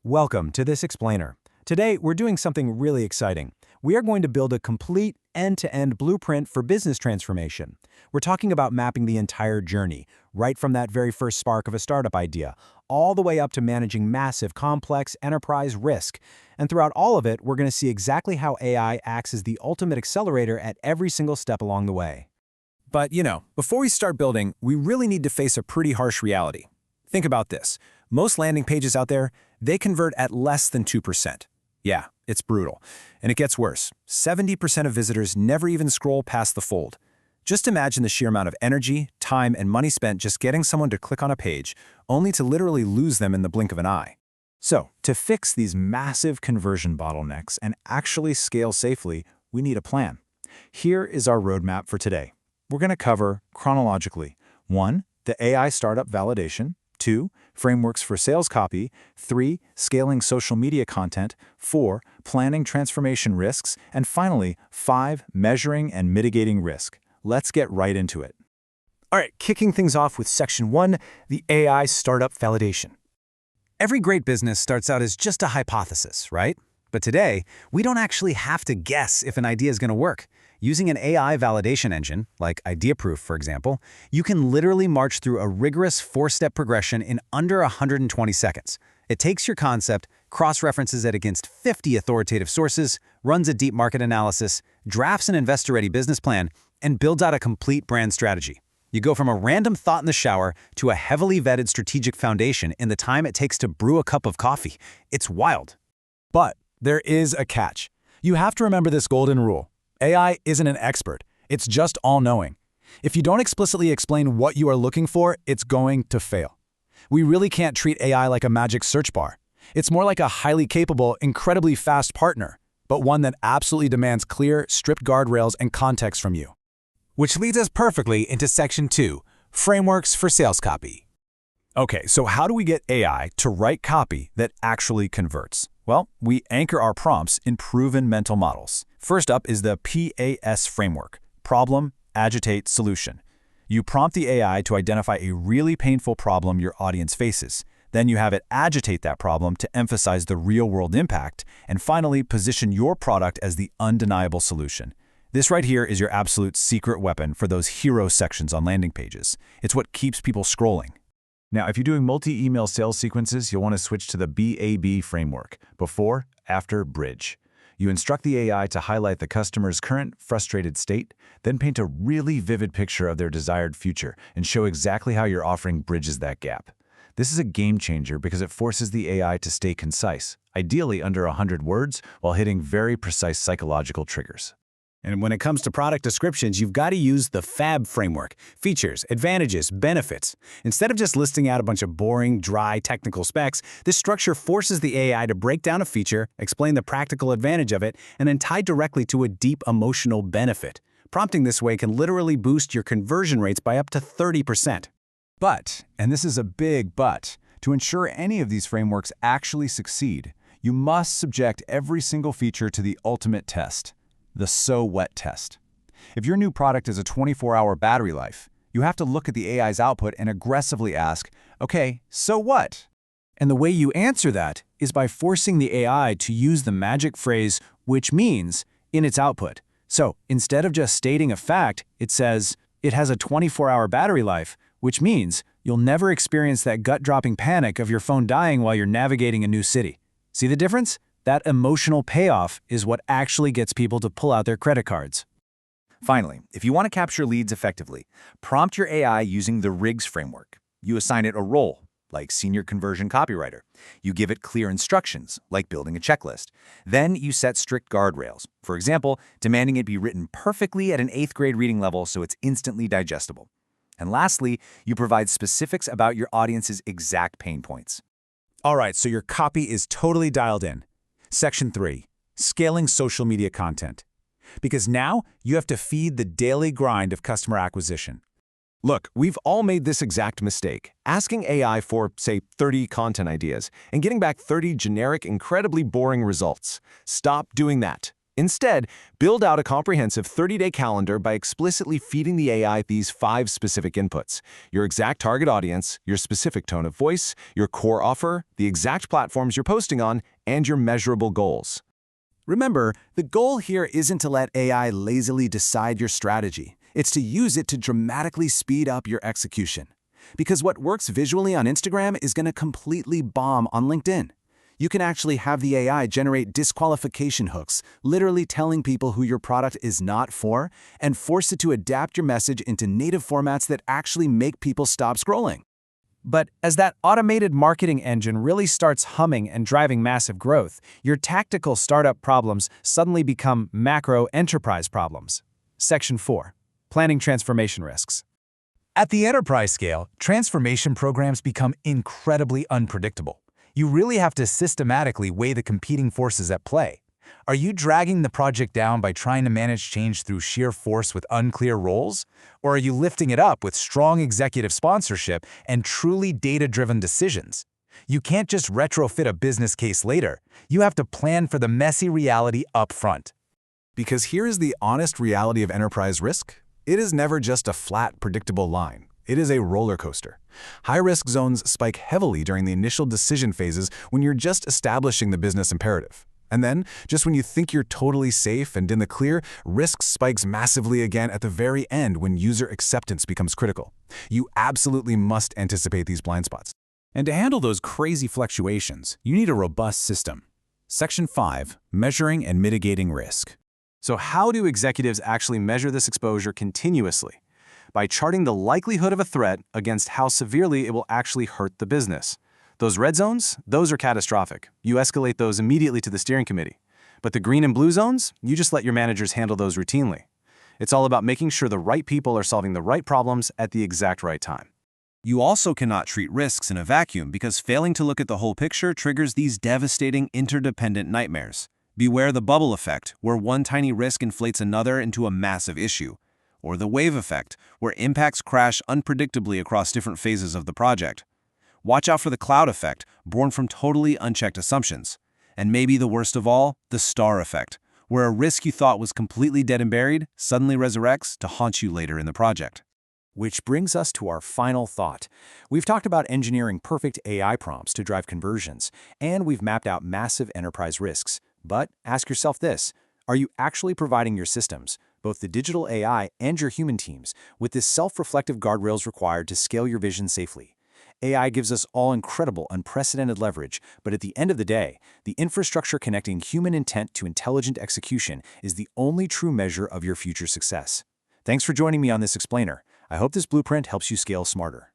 Welcome to this explainer. Today, we're doing something really exciting. We are going to build a complete end-to-end blueprint for business transformation. We're talking about mapping the entire journey, right from that very first spark of a startup idea, all the way up to managing massive, complex enterprise risk. And throughout all of it, we're going to see exactly how AI acts as the ultimate accelerator at every single step along the way. But, before we start building, we really need to face a pretty harsh reality. Think about this. Most landing pages out there, they convert at less than 2%. Yeah, it's brutal. And it gets worse. 70% of visitors never even scroll past the fold. Just imagine the sheer amount of energy, time, and money spent just getting someone to click on a page, only to literally lose them in the blink of an eye. So, to fix these massive conversion bottlenecks and actually scale safely, we need a plan. Here is our roadmap for today. We're going to cover, chronologically, 1. The AI startup validation, 2. Frameworks for sales copy, 3. Scaling social media content, 4. Planning transformation risks, and finally, 5. Measuring and mitigating risk. Let's get right into it. All right, kicking things off with Section 1, the AI startup validation. Every great business starts out as just a hypothesis, right? But today, we don't actually have to guess if an idea is going to work. Using an AI validation engine, like IdeaProof, for example, you can literally march through a rigorous 4-step progression in under 120 seconds. It takes your concept, cross-references it against 50 authoritative sources, runs a deep market analysis, drafts an investor-ready business plan, and builds out a complete brand strategy. You go from a random thought in the shower to a heavily vetted strategic foundation in the time it takes to brew a cup of coffee. It's wild. But there is a catch. You have to remember this golden rule. AI isn't an expert. It's just all-knowing. If you don't explicitly explain what you are looking for, it's going to fail. We really can't treat AI like a magic search bar. It's more like a highly capable, incredibly fast partner, but one that absolutely demands clear, strict guardrails and context from you. Which leads us perfectly into Section 2, Frameworks for Sales Copy. Okay, so how do we get AI to write copy that actually converts? Well, we anchor our prompts in proven mental models. First up is the PAS framework, Problem, Agitate, Solution. You prompt the AI to identify a really painful problem your audience faces. Then you have it agitate that problem to emphasize the real-world impact, and finally position your product as the undeniable solution. This right here is your absolute secret weapon for those hero sections on landing pages. It's what keeps people scrolling. Now, if you're doing multi-email sales sequences, you'll want to switch to the BAB framework, before, after, bridge. You instruct the AI to highlight the customer's current frustrated state, then paint a really vivid picture of their desired future and show exactly how your offering bridges that gap. This is a game changer because it forces the AI to stay concise, ideally under 100 words, while hitting very precise psychological triggers. And when it comes to product descriptions, you've got to use the FAB framework, features, advantages, benefits. Instead of just listing out a bunch of boring, dry, technical specs, this structure forces the AI to break down a feature, explain the practical advantage of it, and then tie directly to a deep emotional benefit. Prompting this way can literally boost your conversion rates by up to 30%. But, and this is a big but, to ensure any of these frameworks actually succeed, you must subject every single feature to the ultimate test. The so what test. If your new product is a 24-hour battery life, you have to look at the AI's output and aggressively ask, okay, so what? And the way you answer that is by forcing the AI to use the magic phrase, which means, in its output. So instead of just stating a fact, it says, it has a 24-hour battery life, which means you'll never experience that gut-dropping panic of your phone dying while you're navigating a new city. See the difference? That emotional payoff is what actually gets people to pull out their credit cards. Finally, if you want to capture leads effectively, prompt your AI using the RIGS framework. You assign it a role, like senior conversion copywriter. You give it clear instructions, like building a checklist. Then you set strict guardrails. For example, demanding it be written perfectly at an 8th grade reading level so it's instantly digestible. And lastly, you provide specifics about your audience's exact pain points. All right, so your copy is totally dialed in. Section 3, Scaling Social Media Content. Because now you have to feed the daily grind of customer acquisition. Look, we've all made this exact mistake, asking AI for, say, 30 content ideas and getting back 30 generic, incredibly boring results. Stop doing that. Instead, build out a comprehensive 30-day calendar by explicitly feeding the AI these 5 specific inputs: your exact target audience, your specific tone of voice, your core offer, the exact platforms you're posting on, and your measurable goals. Remember, the goal here isn't to let AI lazily decide your strategy. It's to use it to dramatically speed up your execution. Because what works visually on Instagram is going to completely bomb on LinkedIn. You can actually have the AI generate disqualification hooks, literally telling people who your product is not for, and force it to adapt your message into native formats that actually make people stop scrolling. But as that automated marketing engine really starts humming and driving massive growth, your tactical startup problems suddenly become macro enterprise problems. Section 4. Planning transformation risks. At the enterprise scale, transformation programs become incredibly unpredictable. You really have to systematically weigh the competing forces at play. Are you dragging the project down by trying to manage change through sheer force with unclear roles? Or are you lifting it up with strong executive sponsorship and truly data-driven decisions? You can't just retrofit a business case later. You have to plan for the messy reality up front. Because here is the honest reality of enterprise risk. It is never just a flat, predictable line. It is a roller coaster. High-risk zones spike heavily during the initial decision phases when you're just establishing the business imperative. And then, just when you think you're totally safe and in the clear, risk spikes massively again at the very end when user acceptance becomes critical. You absolutely must anticipate these blind spots. And to handle those crazy fluctuations, you need a robust system. Section 5. Measuring and mitigating risk. So how do executives actually measure this exposure continuously? By charting the likelihood of a threat against how severely it will actually hurt the business. Those red zones, those are catastrophic. You escalate those immediately to the steering committee. But the green and blue zones, you just let your managers handle those routinely. It's all about making sure the right people are solving the right problems at the exact right time. You also cannot treat risks in a vacuum because failing to look at the whole picture triggers these devastating interdependent nightmares. Beware the bubble effect, where one tiny risk inflates another into a massive issue. Or the wave effect, where impacts crash unpredictably across different phases of the project. Watch out for the cloud effect, born from totally unchecked assumptions. And maybe the worst of all, the star effect, where a risk you thought was completely dead and buried suddenly resurrects to haunt you later in the project. Which brings us to our final thought. We've talked about engineering perfect AI prompts to drive conversions, and we've mapped out massive enterprise risks. But ask yourself this, are you actually providing your systems, both the digital AI and your human teams, with the self-reflective guardrails required to scale your vision safely? AI gives us all incredible, unprecedented leverage, but at the end of the day, the infrastructure connecting human intent to intelligent execution is the only true measure of your future success. Thanks for joining me on this explainer. I hope this blueprint helps you scale smarter.